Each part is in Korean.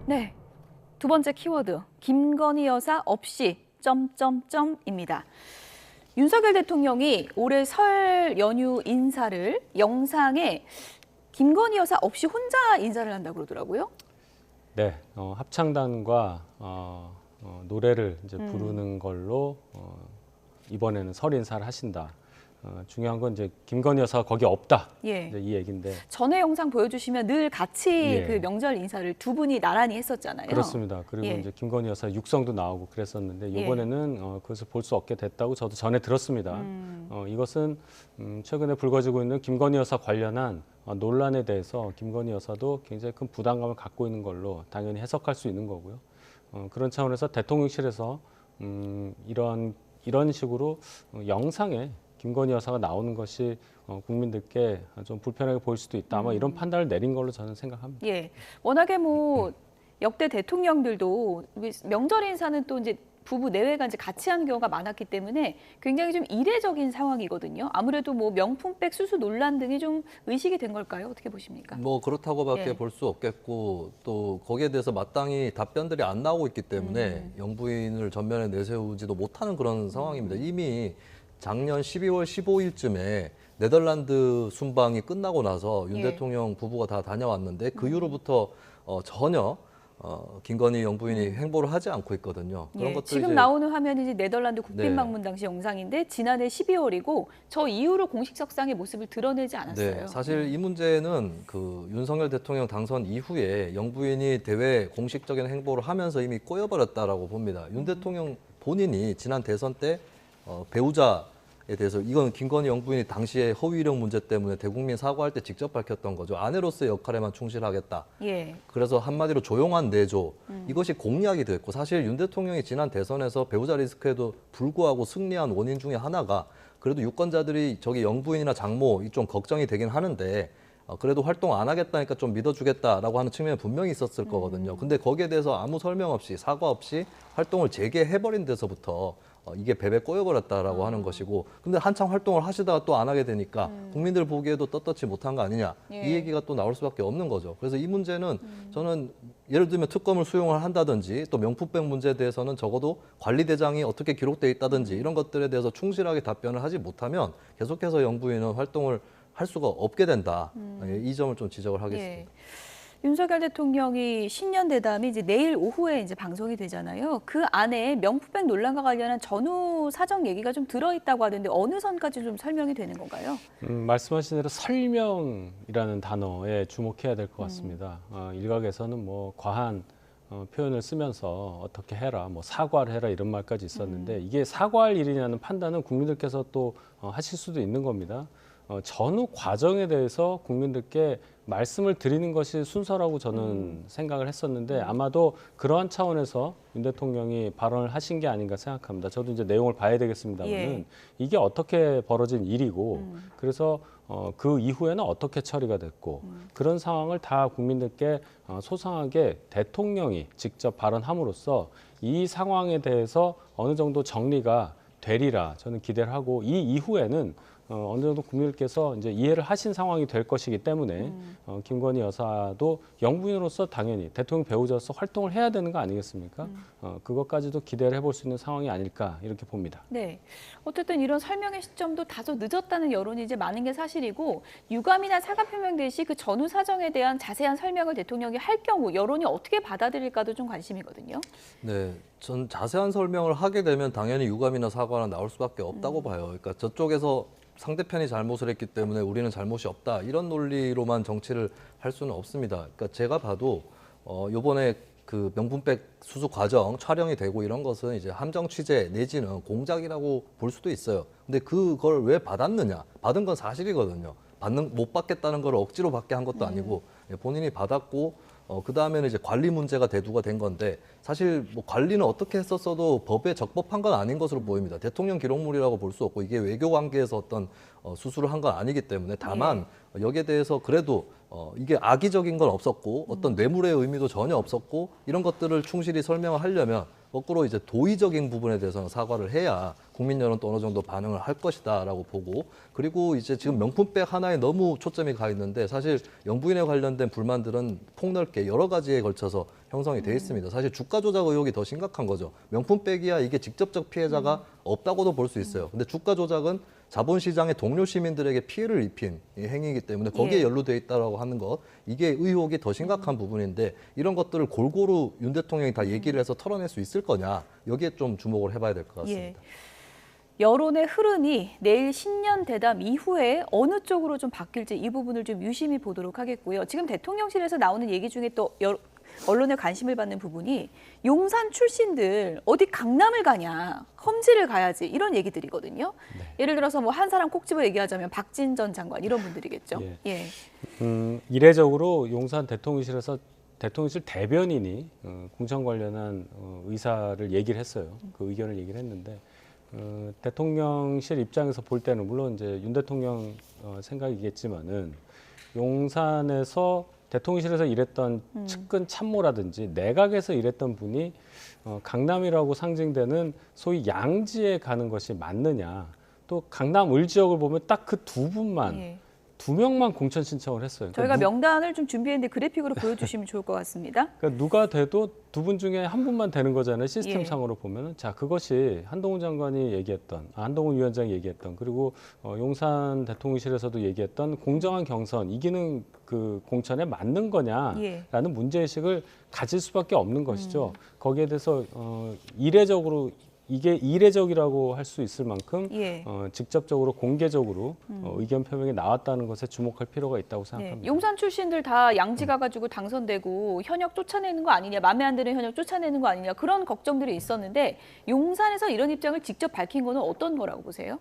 네, 두 번째 키워드, 김건희 여사 없이 점점점입니다. 윤석열 대통령이 올해 설 연휴 인사를 영상에 김건희 여사 없이 혼자 인사를 한다고 그러더라고요. 네, 합창단과 노래를 이제 부르는 걸로 이번에는 설 인사를 하신다. 중요한 건 이제 김건희 여사가 거기 없다. 예. 이제 이 얘기인데. 전에 영상 보여주시면 늘 같이 예. 그 명절 인사를 두 분이 나란히 했었잖아요. 그렇습니다. 그리고 예. 이제 김건희 여사 육성도 나오고 그랬었는데 예. 이번에는 그것을 볼 수 없게 됐다고 저도 전에 들었습니다. 이것은 최근에 불거지고 있는 김건희 여사 관련한 논란에 대해서 김건희 여사도 굉장히 큰 부담감을 갖고 있는 걸로 당연히 해석할 수 있는 거고요. 그런 차원에서 대통령실에서 이런 식으로 영상에 김건희 여사가 나오는 것이 국민들께 좀 불편하게 보일 수도 있다. 아마 이런 판단을 내린 걸로 저는 생각합니다. 예, 워낙에 뭐 역대 대통령들도 명절 인사는 또 이제 부부 내외가 이제 같이 하는 경우가 많았기 때문에 굉장히 좀 이례적인 상황이거든요. 아무래도 뭐 명품백 수수 논란 등이 좀 의식이 된 걸까요? 어떻게 보십니까? 뭐 그렇다고밖에 예. 볼 수 없겠고 또 거기에 대해서 마땅히 답변들이 안 나오고 있기 때문에 영부인을 전면에 내세우지도 못하는 그런 상황입니다. 이미 작년 12월 15일쯤에 네덜란드 순방이 끝나고 나서 윤 예. 대통령 부부가 다 다녀왔는데 그 이후로부터 전혀 김건희 영부인이 행보를 하지 않고 있거든요. 그런 예, 것들 지금 이제 나오는 화면이 이제 네덜란드 국빈 네. 방문 당시 영상인데 지난해 12월이고 저 이후로 공식 석상의 모습을 드러내지 않았어요. 네, 사실 이 문제는 그 윤석열 대통령 당선 이후에 영부인이 대외 공식적인 행보를 하면서 이미 꼬여버렸다라고 봅니다. 윤 대통령 본인이 지난 대선 때 배우자에 대해서 이건 김건희 영부인이 당시에 허위 이력 문제 때문에 대국민 사과할 때 직접 밝혔던 거죠. 아내로서의 역할에만 충실하겠다. 예. 그래서 한마디로 조용한 내조 이것이 공약이 됐고 사실 윤 대통령이 지난 대선에서 배우자 리스크에도 불구하고 승리한 원인 중에 하나가 그래도 유권자들이 저기 영부인이나 장모 좀 걱정이 되긴 하는데 그래도 활동 안 하겠다니까 좀 믿어주겠다라고 하는 측면이 분명히 있었을 거거든요. 근데 거기에 대해서 아무 설명 없이 사과 없이 활동을 재개해버린 데서부터 이게 베베 꼬여버렸다라고 하는 것이고 근데 한창 활동을 하시다가 또 안 하게 되니까 국민들 보기에도 떳떳지 못한 거 아니냐 예. 이 얘기가 또 나올 수밖에 없는 거죠. 그래서 이 문제는 저는 예를 들면 특검을 수용을 한다든지 또 명품백 문제에 대해서는 적어도 관리대장이 어떻게 기록돼 있다든지 이런 것들에 대해서 충실하게 답변을 하지 못하면 계속해서 영부인은 활동을 할 수가 없게 된다. 이 점을 좀 지적을 하겠습니다. 예. 윤석열 대통령이 신년 대담이 이제 내일 오후에 이제 방송이 되잖아요. 그 안에 명품백 논란과 관련한 전후 사정 얘기가 좀 들어있다고 하던데 어느 선까지 좀 설명이 되는 건가요? 말씀하신 대로 설명이라는 단어에 주목해야 될 것 같습니다. 일각에서는 뭐 과한 표현을 쓰면서 어떻게 해라, 뭐 사과를 해라 이런 말까지 있었는데 이게 사과할 일이냐는 판단은 국민들께서 또 하실 수도 있는 겁니다. 전후 과정에 대해서 국민들께 말씀을 드리는 것이 순서라고 저는 생각을 했었는데 아마도 그러한 차원에서 윤 대통령이 발언을 하신 게 아닌가 생각합니다. 저도 이제 내용을 봐야 되겠습니다만은 예. 이게 어떻게 벌어진 일이고 그래서 그 이후에는 어떻게 처리가 됐고 그런 상황을 다 국민들께 소상하게 대통령이 직접 발언함으로써 이 상황에 대해서 어느 정도 정리가 되리라 저는 기대를 하고 이 이후에는 어느 정도 국민들께서 이제 이해를 하신 상황이 될 것이기 때문에 김건희 여사도 영부인으로서 당연히 대통령 배우자로서 활동을 해야 되는 거 아니겠습니까? 그것까지도 기대를 해볼 수 있는 상황이 아닐까 이렇게 봅니다. 네. 어쨌든 이런 설명의 시점도 다소 늦었다는 여론이 이제 많은 게 사실이고 유감이나 사과 표명되시 그 전후 사정에 대한 자세한 설명을 대통령이 할 경우 여론이 어떻게 받아들일까도 좀 관심이거든요. 네, 전 자세한 설명을 하게 되면 당연히 유감이나 사과는 나올 수밖에 없다고 봐요. 그러니까 저쪽에서 상대편이 잘못을 했기 때문에 우리는 잘못이 없다 이런 논리로만 정치를 할 수는 없습니다. 그러니까 제가 봐도 이번에 그 명품백 수수 과정 촬영이 되고 이런 것은 이제 함정 취재 내지는 공작이라고 볼 수도 있어요. 근데 그걸 왜 받았느냐? 받은 건 사실이거든요. 못 받겠다는 걸 억지로 받게 한 것도 아니고 본인이 받았고 그 다음에는 이제 관리 문제가 대두가 된 건데 사실 뭐 관리는 어떻게 했었어도 법에 적법한 건 아닌 것으로 보입니다. 대통령 기록물이라고 볼 수 없고 이게 외교 관계에서 어떤 수수를 한 건 아니기 때문에 다만 여기에 대해서 그래도 이게 악의적인 건 없었고 어떤 뇌물의 의미도 전혀 없었고 이런 것들을 충실히 설명을 하려면 거꾸로 이제 도의적인 부분에 대해서는 사과를 해야 국민 여론도 어느 정도 반응을 할 것이다라고 보고, 그리고 이제 지금 명품백 하나에 너무 초점이 가 있는데 사실 영부인에 관련된 불만들은 폭넓게 여러 가지에 걸쳐서 형성이 돼 있습니다. 사실 주가 조작 의혹이 더 심각한 거죠. 명품백이야 이게 직접적 피해자가 없다고도 볼 수 있어요. 근데 주가 조작은 자본시장의 동료 시민들에게 피해를 입힌 이 행위이기 때문에 거기에 예. 연루돼 있다라고 하는 것, 이게 의혹이 더 심각한 부분인데 이런 것들을 골고루 윤 대통령이 다 얘기를 해서 털어낼 수 있을 거냐, 여기에 좀 주목을 해봐야 될 것 같습니다. 예. 여론의 흐름이 내일 신년 대담 이후에 어느 쪽으로 좀 바뀔지 이 부분을 좀 유심히 보도록 하겠고요. 지금 대통령실에서 나오는 얘기 중에 또 언론의 관심을 받는 부분이 용산 출신들 어디 강남을 가냐, 험지를 가야지 이런 얘기들이거든요. 예를 들어서 뭐 한 사람 콕 집어 얘기하자면 박진 전 장관 이런 분들이겠죠. 예. 이례적으로 용산 대통령실에서 대통령실 대변인이 공천 관련한 의사를 얘기를 했어요. 그 의견을 얘기를 했는데 대통령실 입장에서 볼 때는 물론 이제 윤 대통령 생각이겠지만은 용산에서 대통령실에서 일했던 측근 참모라든지 내각에서 일했던 분이 강남이라고 상징되는 소위 양지에 가는 것이 맞느냐. 또 강남 을 지역을 보면 딱 그 두 분만 예. 2명만 공천 신청을 했어요. 저희가 명단을 좀 준비했는데 그래픽으로 보여주시면 좋을 것 같습니다. 그러니까 누가 돼도 두 분 중에 한 분만 되는 거잖아요. 시스템상으로 예. 보면은. 자, 그것이 한동훈 장관이 얘기했던, 한동훈 위원장이 얘기했던, 그리고 용산 대통령실에서도 얘기했던 공정한 경선, 이기는 그 공천에 맞는 거냐라는 예. 문제의식을 가질 수밖에 없는 것이죠. 거기에 대해서 이례적으로 이게 이례적이라고 할 수 있을 만큼 예. 직접적으로 공개적으로 의견 표명이 나왔다는 것에 주목할 필요가 있다고 네, 생각합니다. 용산 출신들 다 양지 가가지고 당선되고 현역 쫓아내는 거 아니냐, 마음에 안 드는 현역 쫓아내는 거 아니냐 그런 걱정들이 있었는데 용산에서 이런 입장을 직접 밝힌 거는 어떤 거라고 보세요?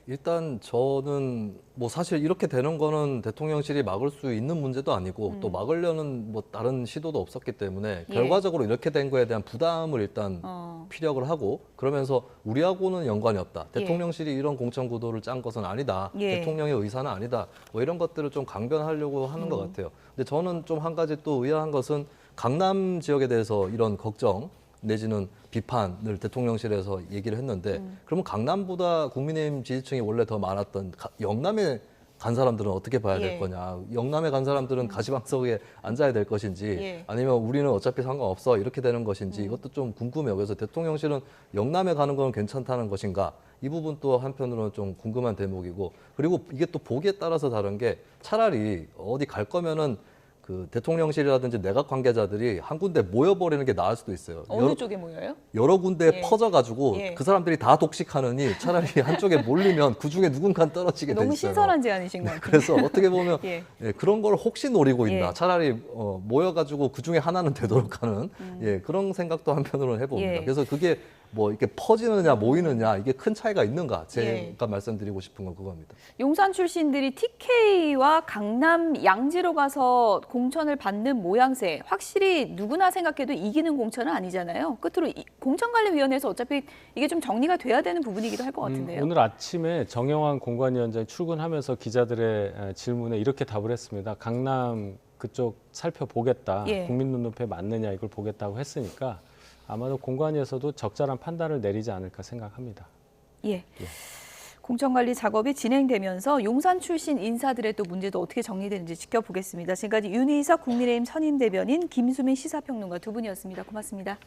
일단 저는 뭐 사실 이렇게 되는 거는 대통령실이 막을 수 있는 문제도 아니고 또 막으려는 뭐 다른 시도도 없었기 때문에 예. 결과적으로 이렇게 된 거에 대한 부담을 일단 피력을 하고, 그러면서 우리하고는 연관이 없다. 예. 대통령실이 이런 공천 구도를 짠 것은 아니다. 예. 대통령의 의사는 아니다. 뭐 이런 것들을 좀 강변하려고 하는 것 같아요. 근데 저는 좀 한 가지 또 의아한 것은 강남 지역에 대해서 이런 걱정 내지는 비판을 대통령실에서 얘기를 했는데 그러면 강남보다 국민의힘 지지층이 원래 더 많았던 영남에 간 사람들은 어떻게 봐야 될 예. 거냐. 영남에 간 사람들은 가시방석에 앉아야 될 것인지 예. 아니면 우리는 어차피 상관없어 이렇게 되는 것인지 이것도 좀 궁금해요. 그래서 대통령실은 영남에 가는 건 괜찮다는 것인가. 이 부분 또 한편으로는 좀 궁금한 대목이고, 그리고 이게 또 보기에 따라서 다른 게 차라리 어디 갈 거면은 그 대통령실이라든지 내각 관계자들이 한 군데 모여버리는 게 나을 수도 있어요. 어느 쪽에 모여요? 여러 군데에 예. 퍼져가지고 예. 그 사람들이 다 독식하느니 차라리 한쪽에 몰리면 그 중에 누군가는 떨어지게 돼 있어요. 너무 신선한 제안이신 것 같아요. 그래서 어떻게 보면 예. 예, 그런 걸 혹시 노리고 있나. 예. 차라리 모여가지고 그 중에 하나는 되도록 하는 예, 그런 생각도 한편으로는 해봅니다. 예. 그래서 그게 뭐 이렇게 퍼지느냐 모이느냐 이게 큰 차이가 있는가. 제가 예. 말씀드리고 싶은 건 그겁니다. 용산 출신들이 TK와 강남 양지로 가서 공천을 받는 모양새, 확실히 누구나 생각해도 이기는 공천은 아니잖아요. 끝으로 공천관리위원회에서 어차피 이게 좀 정리가 돼야 되는 부분이기도 할 것 같은데요. 오늘 아침에 정영환 공관위원장이 출근하면서 기자들의 질문에 이렇게 답을 했습니다. 강남 그쪽 살펴보겠다. 예. 국민 눈높이에 맞느냐 이걸 보겠다고 했으니까 아마도 공관위에서도 적절한 판단을 내리지 않을까 생각합니다. 예. 공천관리 작업이 진행되면서 용산 출신 인사들의 또 문제도 어떻게 정리되는지 지켜보겠습니다. 지금까지 윤희석 국민의힘 선임대변인, 김수민 시사평론가 두 분이었습니다. 고맙습니다.